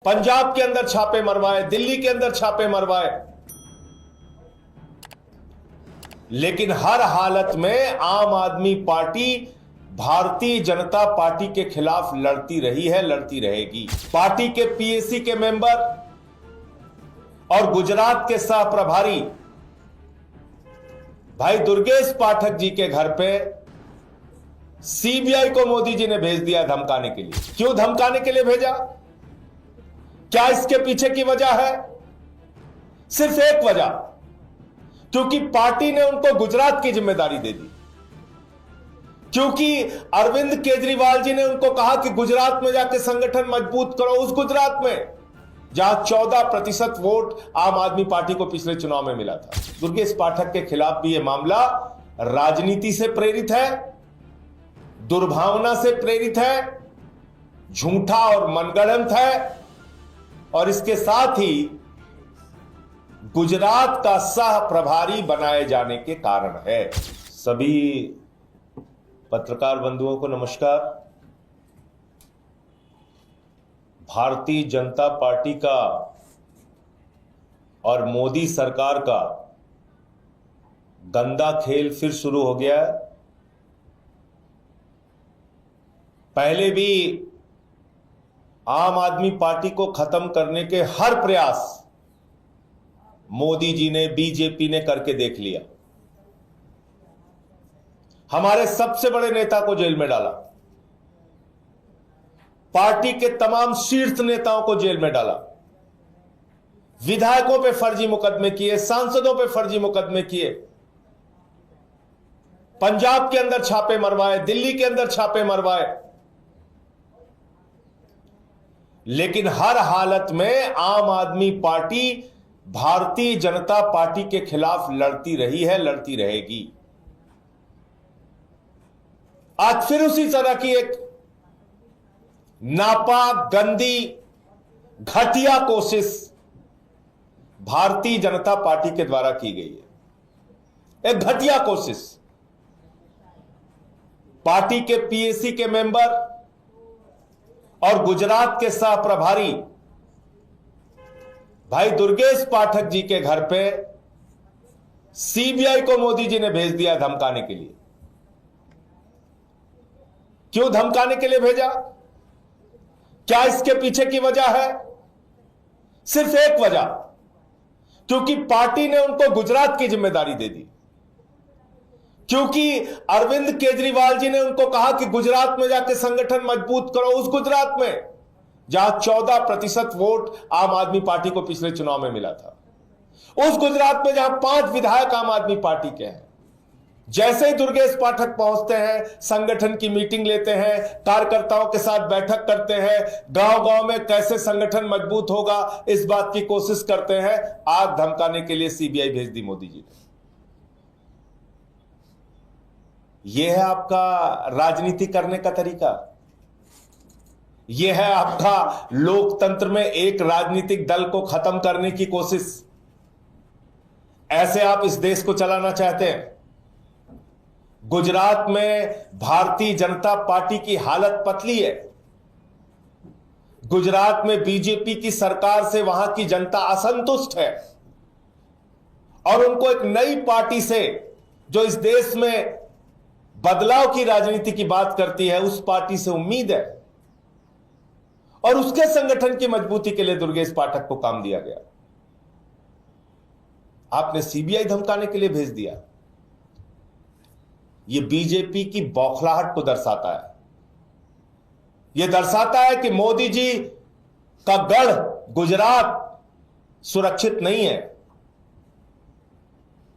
पंजाब के अंदर छापे मरवाए, दिल्ली के अंदर छापे मरवाए, लेकिन हर हालत में आम आदमी पार्टी भारतीय जनता पार्टी के खिलाफ लड़ती रही है, लड़ती रहेगी। पार्टी के पीएसी के मेंबर और गुजरात के सह प्रभारी भाई दुर्गेश पाठक जी के घर पे सीबीआई को मोदी जी ने भेज दिया धमकाने के लिए। क्यों धमकाने के लिए भेजा? क्या इसके पीछे की वजह है? सिर्फ एक वजह, क्योंकि पार्टी ने उनको गुजरात की जिम्मेदारी दे दी। क्योंकि अरविंद केजरीवाल जी ने उनको कहा कि गुजरात में जाके संगठन मजबूत करो, उस गुजरात में जहां 14% वोट आम आदमी पार्टी को पिछले चुनाव में मिला था। दुर्गेश पाठक के खिलाफ भी यह मामला राजनीति से प्रेरित है, दुर्भावना से प्रेरित है, झूठा और मनगढ़ंत है, और इसके साथ ही गुजरात का सह प्रभारी बनाए जाने के कारण है। सभी पत्रकार बंधुओं को नमस्कार। भारतीय जनता पार्टी का और मोदी सरकार का गंदा खेल फिर शुरू हो गया है। पहले भी आम आदमी पार्टी को खत्म करने के हर प्रयास मोदी जी ने, बीजेपी ने करके देख लिया। हमारे सबसे बड़े नेता को जेल में डाला, पार्टी के तमाम शीर्ष नेताओं को जेल में डाला, विधायकों पे फर्जी मुकदमे किए, सांसदों पे फर्जी मुकदमे किए, पंजाब के अंदर छापे मरवाए, दिल्ली के अंदर छापे मरवाए, लेकिन हर हालत में आम आदमी पार्टी भारतीय जनता पार्टी के खिलाफ लड़ती रही है, लड़ती रहेगी। आज फिर उसी तरह की एक नापाक, गंदी, घटिया कोशिश भारतीय जनता पार्टी के द्वारा की गई है। एक घटिया कोशिश। पार्टी के पीएसी के मेंबर और गुजरात के सह प्रभारी भाई दुर्गेश पाठक जी के घर पे सीबीआई को मोदी जी ने भेज दिया धमकाने के लिए। क्यों धमकाने के लिए भेजा? क्या इसके पीछे की वजह है? सिर्फ एक वजह, क्योंकि पार्टी ने उनको गुजरात की जिम्मेदारी दे दी। क्योंकि अरविंद केजरीवाल जी ने उनको कहा कि गुजरात में जाके संगठन मजबूत करो, उस गुजरात में जहां 14% वोट आम आदमी पार्टी को पिछले चुनाव में मिला था, उस गुजरात में जहां 5 विधायक आम आदमी पार्टी के हैं। जैसे ही दुर्गेश पाठक पहुंचते हैं, संगठन की मीटिंग लेते हैं, कार्यकर्ताओं के साथ बैठक करते हैं, गांव-गांव में कैसे संगठन मजबूत होगा इस बात की कोशिश करते हैं। आग धमकाने के लिए सीबीआई भेज दी मोदी जी ने। यह है आपका राजनीति करने का तरीका। यह है आपका लोकतंत्र में एक राजनीतिक दल को खत्म करने की कोशिश। ऐसे आप इस देश को चलाना चाहते हैं? गुजरात में भारतीय जनता पार्टी की हालत पतली है। गुजरात में बीजेपी की सरकार से वहां की जनता असंतुष्ट है, और उनको एक नई पार्टी से जो इस देश में बदलाव की राजनीति की बात करती है, उस पार्टी से उम्मीद है, और उसके संगठन की मजबूती के लिए दुर्गेश पाठक को काम दिया गया। आपने सीबीआई धमकाने के लिए भेज दिया। यह बीजेपी की बौखलाहट को दर्शाता है। यह दर्शाता है कि मोदी जी का गढ़ गुजरात सुरक्षित नहीं है।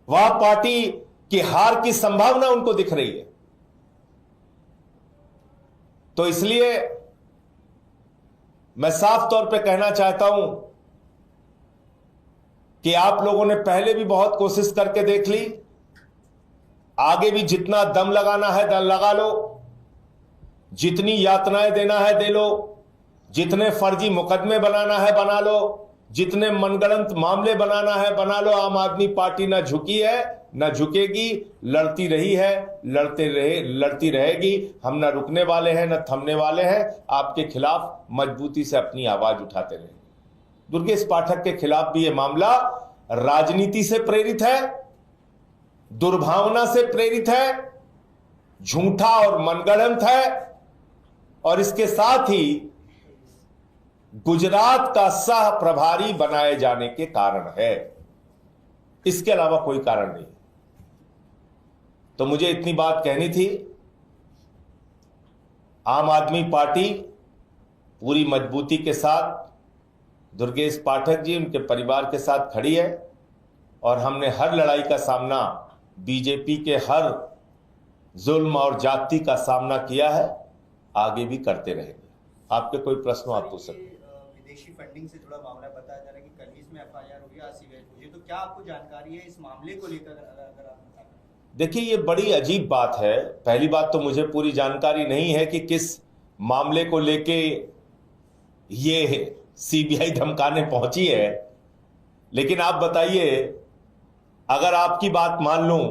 वह पार्टी की हार की संभावना उनको दिख रही है। तो इसलिए मैं साफ तौर पे कहना चाहता हूं कि आप लोगों ने पहले भी बहुत कोशिश करके देख ली, आगे भी जितना दम लगाना है दम लगा लो, जितनी यातनाएं देना है दे लो, जितने फर्जी मुकदमे बनाना है बना लो, जितने मनगढ़ंत मामले बनाना है बना लो। आम आदमी पार्टी ना झुकी है न झुकेगी, लड़ती रही है, लड़ती रहेगी। हम न रुकने वाले हैं न थमने वाले हैं, आपके खिलाफ मजबूती से अपनी आवाज उठाते रहेंगे। दुर्गेश पाठक के खिलाफ भी यह मामला राजनीति से प्रेरित है, दुर्भावना से प्रेरित है, झूठा और मनगढ़ंत है, और इसके साथ ही गुजरात का सह प्रभारी बनाए जाने के कारण है। इसके अलावा कोई कारण नहीं। तो मुझे इतनी बात कहनी थी। आम आदमी पार्टी पूरी मजबूती के साथ दुर्गेश पाठक जी, उनके परिवार के साथ खड़ी है, और हमने हर लड़ाई का सामना, बीजेपी के हर जुल्म और जाति का सामना किया है, आगे भी करते रहेंगे। आपके कोई प्रश्न आप पूछ सकते हैं। विदेशी फंडिंग से जुड़ा मामला बताया जा रहा है कि कल इसमें एफआईआर हुई, आज सीबीआई पहुंची, तो क्या आपको जानकारी है इस मामले को लेकर, अगर आप बता पाएं? देखिए, ये बड़ी अजीब बात है। पहली बात तो मुझे पूरी जानकारी नहीं है कि किस मामले को लेके ये सीबीआई धमकाने पहुंची है, लेकिन आप बताइए, अगर आपकी बात मान लूं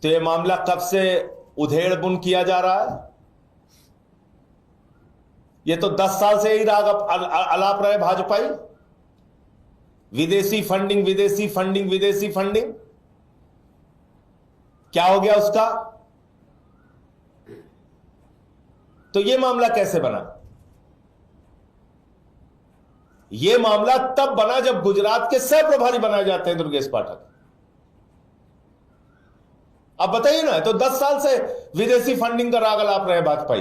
तो ये मामला कब से उधेड़ बुन किया जा रहा है? ये तो 10 साल से ही राग अलाप रहे भाजपाई। विदेशी फंडिंग, विदेशी फंडिंग, विदेशी फंडिंग। क्या हो गया उसका? तो ये मामला कैसे बना? ये मामला तब बना जब गुजरात के सह प्रभारी बनाए जाते हैं दुर्गेश पाठक। अब बताइए ना, तो 10 साल से विदेशी फंडिंग का राग अलाप रहे भाजपाई,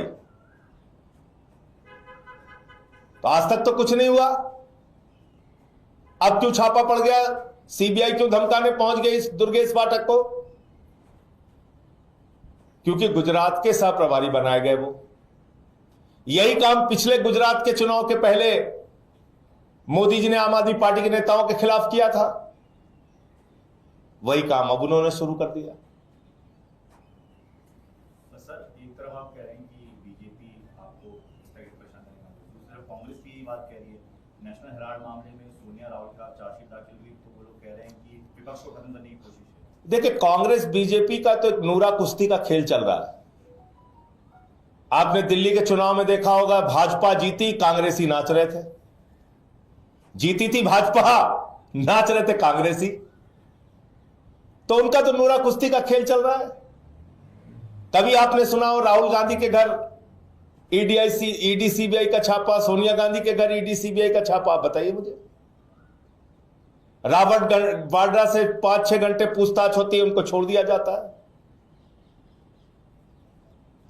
तो आज तक तो कुछ नहीं हुआ। अब क्यों छापा पड़ गया? सीबीआई क्यों धमकाने पहुंच गई इस दुर्गेश पाठक को? क्योंकि गुजरात के सह प्रभारी बनाए गए वो। यही काम पिछले गुजरात के चुनाव के पहले मोदी जी ने आम आदमी पार्टी के नेताओं के खिलाफ किया था। वही काम अब उन्होंने शुरू कर दिया। सर, एक तरफ आप कह रहे हैं कि बीजेपी आपको इस तरह की परेशान करेगा, दूसरी तरफ कांग्रेस भी बात कह रही है। नेशनल हेराल्ड मामले में सोनिया राहुल का चार्जशीट दाखिल हुई, तो वो लोग कह रहे हैं कि विपक्ष को खत्म करने की कोशिश है। देखिए, कांग्रेस बीजेपी का तो एक नूरा कुश्ती का खेल चल रहा है। आपने दिल्ली के चुनाव में देखा होगा, भाजपा जीती, कांग्रेसी नाच रहे थे। जीती थी भाजपा, नाच रहे थे कांग्रेसी। तो उनका तो नूरा कुश्ती का खेल चल रहा है। कभी आपने सुना हो राहुल गांधी के घर ईडी सीबीआई का छापा, सोनिया गांधी के घर ईडी सीबीआई का छापा? आप बताइए मुझे। रॉबर्ट वाड्रा से 5-6 घंटे पूछताछ होती है, उनको छोड़ दिया जाता है।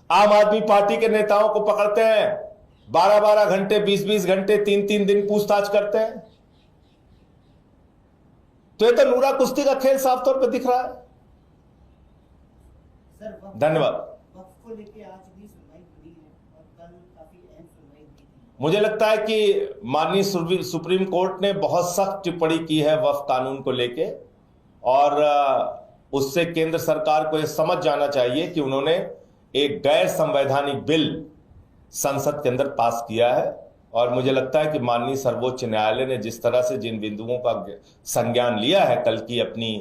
आम आदमी पार्टी के नेताओं को पकड़ते हैं, 12-12 घंटे, 20-20 घंटे, 3-3 दिन पूछताछ करते हैं। तो ये तो नूरा कुश्ती का खेल साफ तौर पर दिख रहा है। धन्यवाद। वक्फ को लेके आज भी सुनवाई हुई है और कल काफी अहम सुनवाई हुई थी। मुझे लगता है कि माननीय सुप्रीम कोर्ट ने बहुत सख्त टिप्पणी की है वक्फ कानून को लेके, और उससे केंद्र सरकार को यह समझ जाना चाहिए कि उन्होंने एक गैर संवैधानिक बिल संसद के अंदर पास किया है। और मुझे लगता है कि माननीय सर्वोच्च न्यायालय ने जिस तरह से जिन बिंदुओं का संज्ञान लिया है कल की अपनी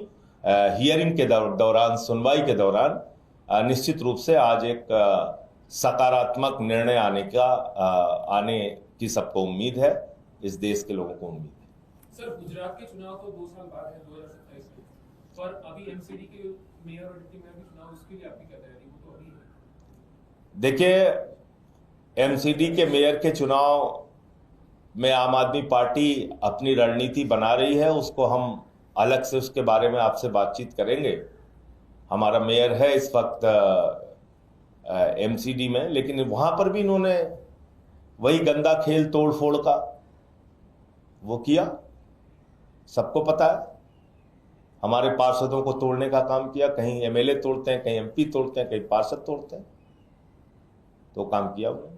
हियरिंग के दौरान, सुनवाई के दौरान, निश्चित रूप से आज एक सकारात्मक निर्णय आने की सबको उम्मीद है, इस देश के लोगों को उम्मीद है। सर, गुजरात के चुनाव तो 2 साल बाद है, 2027 में, पर अभी एमसीडी के मेयर और डिप्टी मेयर के चुनाव, उसके लिए आपकी क्या तैयारी? वो तो अभी है। देखिए, एमसीडी के मेयर के चुनाव में आम आदमी पार्टी अपनी रणनीति बना रही है, उसको हम अलग से उसके बारे में आपसे बातचीत करेंगे। हमारा मेयर है इस वक्त एमसीडी में, लेकिन वहां पर भी इन्होंने वही गंदा खेल तोड़ फोड़ का वो किया, सबको पता है। हमारे पार्षदों को तोड़ने का काम किया, कहीं एमएलए तोड़ते हैं, कहीं एमपी तोड़ते हैं, कहीं पार्षद तोड़ते हैं, तो काम किया उन्होंने।